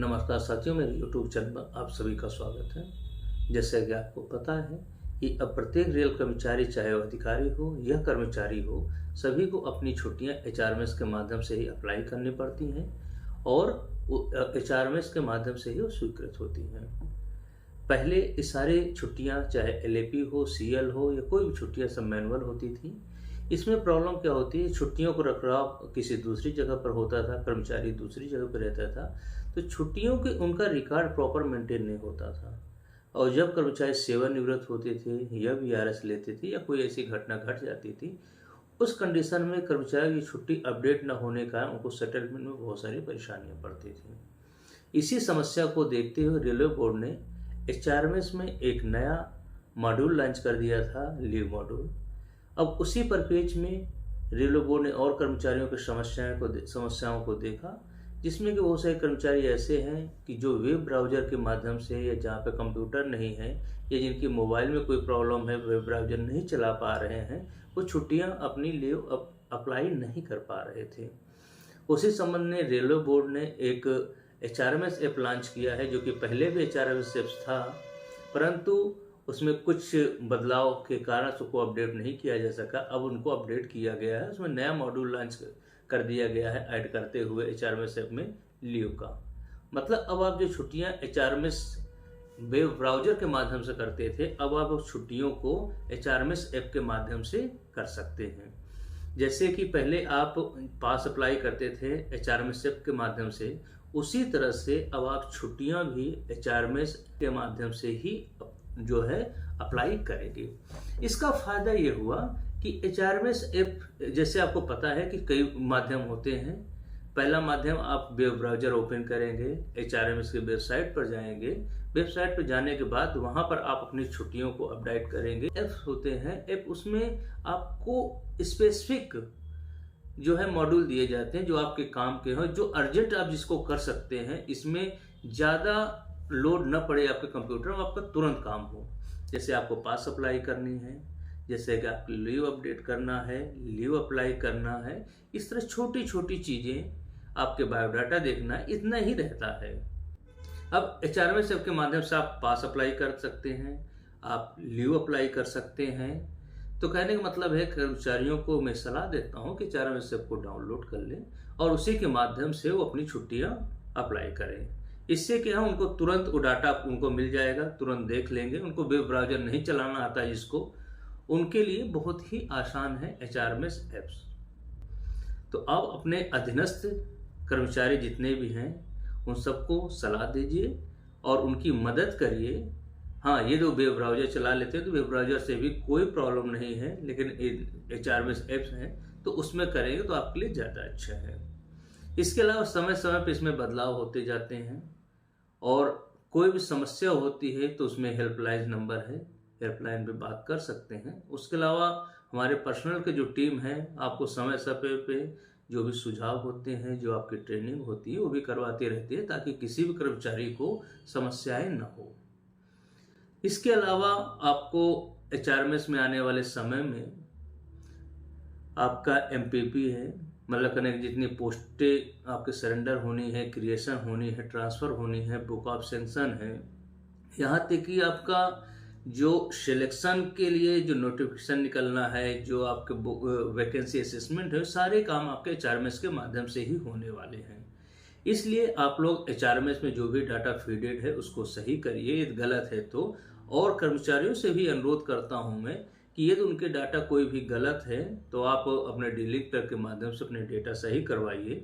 नमस्कार साथियों, मेरे YouTube चैनल में आप सभी का स्वागत है। जैसे कि आपको पता है कि अब प्रत्येक रेल कर्मचारी, चाहे वो अधिकारी हो या कर्मचारी हो, सभी को अपनी छुट्टियां HRMS के माध्यम से ही अप्लाई करनी पड़ती हैं और HRMS के माध्यम से ही वो स्वीकृत होती हैं। पहले ये सारी छुट्टियां, चाहे LAP हो, CL हो या कोई भी छुट्टियां, सब मैनुअल होती थी। इसमें प्रॉब्लम क्या होती है, छुट्टियों को रखरखाव किसी दूसरी जगह पर होता था, कर्मचारी दूसरी जगह पर रहता था, तो छुट्टियों के उनका रिकॉर्ड प्रॉपर मेंटेन नहीं होता था। और जब कर्मचारी सेवानिवृत्त होते थे या VRS लेते थे या कोई ऐसी घटना घट जाती थी, उस कंडीशन में कर्मचारी की छुट्टी अपडेट न होने का उनको सेटलमेंट में बहुत सारी परेशानियां पड़ती थी। इसी समस्या को देखते हुए रेलवे बोर्ड ने HRMS में एक नया मॉड्यूल लॉन्च कर दिया था, लीव मॉड्यूल। अब उसी परिप्रेक्ष्य में रेलवे बोर्ड ने और कर्मचारियों की समस्याओं को देखा, जिसमें कि बहुत सारे कर्मचारी ऐसे हैं कि जो वेब ब्राउजर के माध्यम से या जहाँ पे कंप्यूटर नहीं है या जिनकी मोबाइल में कोई प्रॉब्लम है, वेब ब्राउजर नहीं चला पा रहे हैं, वो छुट्टियां अपनी लीव अप्लाई नहीं कर पा रहे थे। उसी संबंध में रेलवे बोर्ड ने एक HRMS ऐप लॉन्च किया है, जो कि पहले भी HRMS ऐप था, परंतु उसमें कुछ बदलाव के कारण उसको अपडेट नहीं किया जा सका। अब उनको अपडेट किया गया है, उसमें नया मॉड्यूल लॉन्च कर दिया गया है, ऐड करते हुए HRMS ऐप में लीव का। मतलब अब आप जो छुट्टियां HRMS वेब ब्राउजर के माध्यम से करते थे, अब आप उस छुट्टियों को HRMS ऐप के माध्यम से कर सकते हैं। जैसे कि पहले आप पास अप्लाई करते थे HRMS ऐप के माध्यम से, उसी तरह से अब आप छुट्टियां भी HRMS के माध्यम से ही जो है अप्लाई करेंगे। इसका फायदा ये हुआ कि HRMS ऐप, जैसे आपको पता है कि कई माध्यम होते हैं। पहला माध्यम, आप वेब ब्राउजर ओपन करेंगे, HRMS की वेबसाइट पर जाएंगे, वेबसाइट पर जाने के बाद वहां पर आप अपनी छुट्टियों को अपडेट करेंगे। ऐप होते हैं, ऐप उसमें आपको स्पेसिफिक जो है मॉड्यूल दिए जाते हैं जो आपके काम के हो, जो अर्जेंट आप जिसको कर सकते हैं, इसमें ज्यादा लोड न पड़े आपके कंप्यूटर में, आपका तुरंत काम हो। जैसे आपको पास अप्लाई करनी है, जैसे कि आपको लीव अपडेट करना है, लीव अप्लाई करना है, इस तरह छोटी छोटी चीजें, आपके बायोडाटा देखना, इतना ही रहता है। अब HRMS ऐप के माध्यम से आप पास अप्लाई कर सकते हैं, आप लीव अप्लाई कर सकते हैं। तो कहने का मतलब है, कर्मचारियों को मैं सलाह देता हूं कि HRMS ऐप को डाउनलोड कर लें और उसी के माध्यम से वो अपनी छुट्टियां अप्लाई करें। इससे क्या है, उनको तुरंत वो डाटा उनको मिल जाएगा, तुरंत देख लेंगे। उनको वेब ब्राउजर नहीं चलाना आता है जिसको, उनके लिए बहुत ही आसान है HRMS ऐप्स। तो आप अपने अधीनस्थ कर्मचारी जितने भी हैं, उन सबको सलाह दीजिए और उनकी मदद करिए। हाँ, ये जो वेब ब्राउजर चला लेते हैं तो वेब ब्राउजर से भी कोई प्रॉब्लम नहीं है, लेकिन HRMS ऐप्स हैं तो उसमें करेंगे तो आपके लिए ज़्यादा अच्छा है। इसके अलावा समय समय पर इसमें बदलाव होते जाते हैं और कोई भी समस्या होती है तो उसमें हेल्पलाइन नंबर है, हेल्पलाइन पे बात कर सकते हैं। उसके अलावा हमारे पर्सनल के जो टीम है, आपको समय समय पे जो भी सुझाव होते हैं, जो आपकी ट्रेनिंग होती है, वो भी करवाती रहती है, ताकि किसी भी कर्मचारी को समस्याएं न हो। इसके अलावा आपको HRMS में आने वाले समय में आपका MPP है, मतलब कहने जितनी पोस्टें आपके सरेंडर होनी है, क्रिएशन होनी है, ट्रांसफर होनी है, बुक ऑफ सेंक्शन है, यहाँ तक कि आपका जो सिलेक्शन के लिए जो नोटिफिकेशन निकलना है, जो आपके वैकेंसी असेसमेंट है, सारे काम आपके HRMS के माध्यम से ही होने वाले हैं। इसलिए आप लोग HRMS में जो भी डाटा फीडेड है उसको सही करिए, यदि गलत है तो। और कर्मचारियों से भी अनुरोध करता हूं मैं कि यदि उनके डाटा कोई भी गलत है तो आप अपने डिलीटर के माध्यम से अपने डेटा सही करवाइए,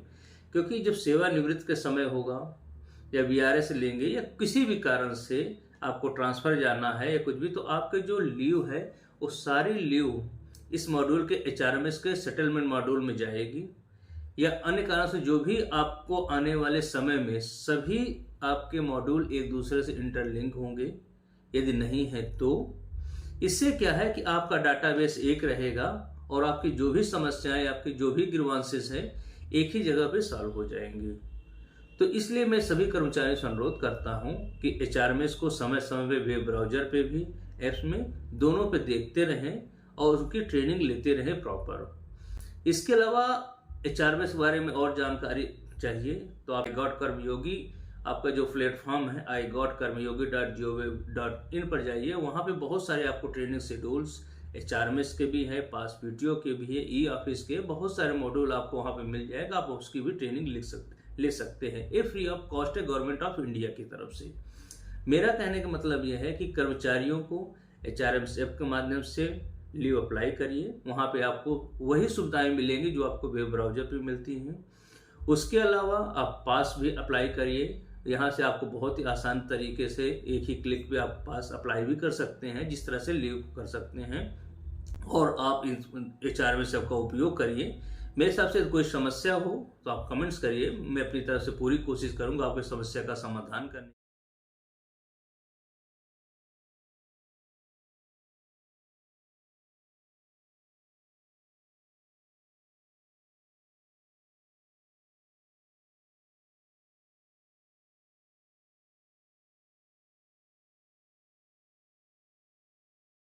क्योंकि जब सेवानिवृत्त के समय होगा या VRS लेंगे या किसी भी कारण से आपको ट्रांसफर जाना है या कुछ भी, तो आपके जो लीव है वो सारी लीव इस मॉड्यूल के HRMS के सेटलमेंट मॉड्यूल में जाएगी, या अन्य कारण से जो भी आपको आने वाले समय में सभी आपके मॉड्यूल एक दूसरे से इंटरलिंक होंगे। यदि नहीं है तो इससे क्या है कि आपका डाटाबेस एक रहेगा और आपकी जो भी समस्याएं, आपकी जो भी ग्रीवांसेस हैं, एक ही जगह पे सॉल्व हो जाएंगे। तो इसलिए मैं सभी कर्मचारियों से अनुरोध करता हूं कि HRMS को समय समय पे वेब ब्राउजर पे भी, ऐप्स में, दोनों पे देखते रहें और उसकी ट्रेनिंग लेते रहें प्रॉपर। इसके अलावा HRMS के बारे में और जानकारी चाहिए तो आप गॉड कर्मयोगी आपका जो प्लेटफॉर्म है iGotKarmayogi.gov.in पर जाइए। वहाँ पे बहुत सारे आपको ट्रेनिंग शेड्यूल्स HRMS के भी है, पास PTO के भी है, E-ऑफिस के बहुत सारे मॉड्यूल आपको वहाँ पे मिल जाएगा। आप उसकी भी ट्रेनिंग ले सकते हैं। ये फ्री ऑफ कॉस्ट है गवर्नमेंट ऑफ इंडिया की तरफ से। मेरा कहने का मतलब यह है कि कर्मचारियों को HRMS ऐप के माध्यम से लीव अप्लाई करिए। वहाँ पे आपको वही सुविधाएं मिलेंगी जो आपको वेब ब्राउजर पे मिलती हैं। उसके अलावा आप पास भी अप्लाई करिए। यहाँ से आपको बहुत ही आसान तरीके से एक ही क्लिक पे आप पास अप्लाई भी कर सकते हैं, जिस तरह से लीव कर सकते हैं। और आप HRMS ऐप का उपयोग करिए। मेरे हिसाब से कोई समस्या हो तो आप कमेंट्स करिए, मैं अपनी तरफ से पूरी कोशिश करूंगा आपकी समस्या का समाधान करने